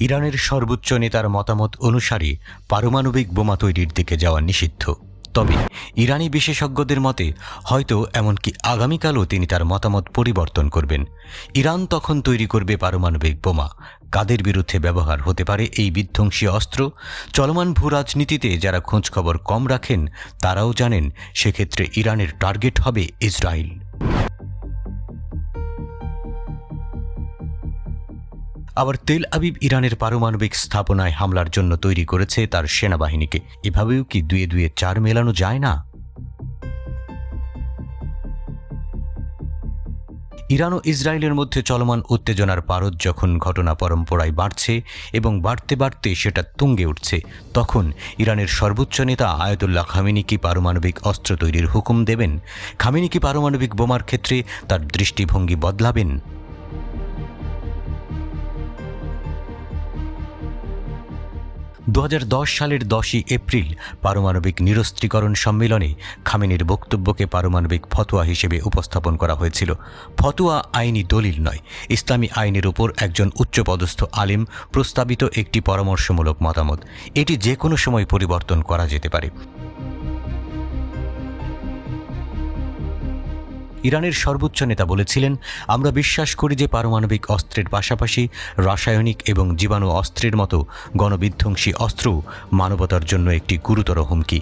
ইরানের সর্বোচ্চ নেতার মতামত অনুসারে পারমাণবিক বোমা তৈরির দিকে যাওয়া নিষিদ্ধ। তবে ইরানি বিশেষজ্ঞদের মতে হয়তো এমনকি আগামীকালও তিনি তার মতামত পরিবর্তন করবেন। ইরান তখন তৈরি করবে পারমাণবিক বোমা। কাদের বিরুদ্ধে ব্যবহার হতে পারে এই বিধ্বংসী অস্ত্র? চলমান ভূরাজনীতিতে যারা খোঁজখবর কম রাখেন তারাও জানেন সেক্ষেত্রে ইরানের টার্গেট হবে ইসরায়েল। আবার তেল আবিব ইরানের পারমাণবিক স্থাপনায় হামলার জন্য তৈরি করেছে তার সেনাবাহিনীকে। এভাবেও কি দুয়ে দুয়ে চার মেলানো যায় না? ইরান ও ইসরায়েলের মধ্যে চলমান উত্তেজনার পারদ যখন ঘটনা পরম্পরায় বাড়ছে এবং বাড়তে বাড়তে সেটা তুঙ্গে উঠছে, তখন ইরানের সর্বোচ্চ নেতা আয়াতুল্লাহ খামেনি কি পারমাণবিক অস্ত্র তৈরির হুকুম দেবেন? খামেনি কি পারমাণবিক বোমার ক্ষেত্রে তার দৃষ্টিভঙ্গি বদলাবেন? 2010 সালের 10ই এপ্রিল পারমাণবিক নিরস্ত্রীকরণ সম্মেলনে খামেনির বক্তব্যকে পারমাণবিক ফতোয়া হিসেবে উপস্থাপন করা হয়েছিল। ফতোয়া আইনি দলিল নয়, ইসলামী আইনের উপর একজন উচ্চপদস্থ আলেম প্রস্তাবিত একটি পরামর্শমূলক মতামত। এটি যে কোনো সময় পরিবর্তন করা যেতে পারে। ইরানের সর্বোচ্চ নেতা বলেছিলেন, আমরা বিশ্বাস করি যে পারমাণবিক অস্ত্রের পাশাপাশি রাসায়নিক এবং জীবাণু অস্ত্রের মতো গণবিধ্বংসী অস্ত্রও মানবতার জন্য একটি গুরুতর হুমকি।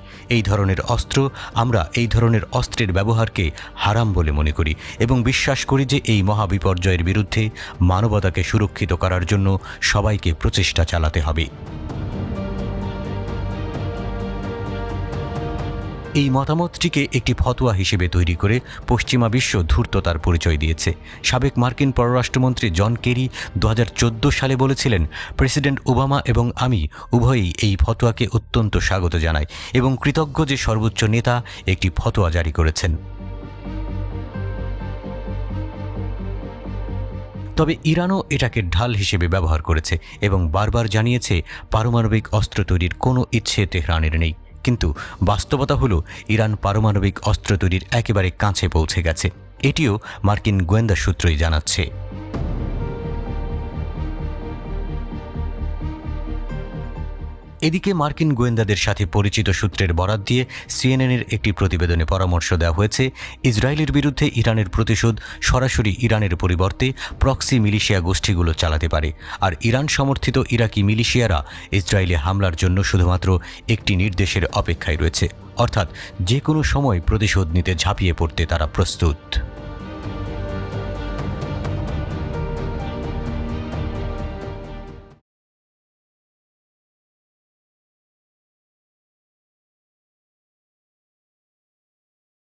আমরা এই ধরনের অস্ত্রের ব্যবহারকে হারাম বলে মনে করি এবং বিশ্বাস করি যে এই মহাবিপর্যয়ের বিরুদ্ধে মানবতাকে সুরক্ষিত করার জন্য সবাইকে প্রচেষ্টা চালাতে হবে। এই মতামতটিকে একটি ফতোয়া হিসেবে তৈরি করে পশ্চিমা বিশ্ব ধূর্ততার পরিচয় দিয়েছে। সাবেক মার্কিন পররাষ্ট্রমন্ত্রী জন কেরি 2014 সালে বলেছিলেন, প্রেসিডেন্ট ওবামা এবং আমি উভয়ই এই ফতোয়াকে অত্যন্ত স্বাগত জানাই এবং কৃতজ্ঞ যে সর্বোচ্চ নেতা একটি ফতোয়া জারি করেছেন। তবে ইরানও এটাকে ঢাল হিসেবে ব্যবহার করেছে এবং বারবার জানিয়েছে পারমাণবিক অস্ত্র তৈরির কোনো ইচ্ছে তেহরানের নেই। কিন্তু বাস্তবতা হলো ইরান পারমাণবিক অস্ত্র তৈরির একেবারে কাছে পৌঁছে গেছে। এটিও মার্কিন গোয়েন্দা সূত্রই জানাচ্ছে। এদিকে মার্কিন গোয়েন্দাদের সাথে পরিচিত সূত্রের বরাত দিয়ে সিএনএনের একটি প্রতিবেদনে পরামর্শ দেওয়া হয়েছে, ইসরায়েলের বিরুদ্ধে ইরানের প্রতিশোধ সরাসরি ইরানের পরিবর্তে প্রক্সি মিলিশিয়া গোষ্ঠীগুলো চালাতে পারে। আর ইরান সমর্থিত ইরাকি মিলিশিয়ারা ইসরায়েলে হামলার জন্য শুধুমাত্র একটি নির্দেশের অপেক্ষায় রয়েছে, অর্থাৎ যে কোনো সময় প্রতিশোধ নিতে ঝাঁপিয়ে পড়তে তারা প্রস্তুত।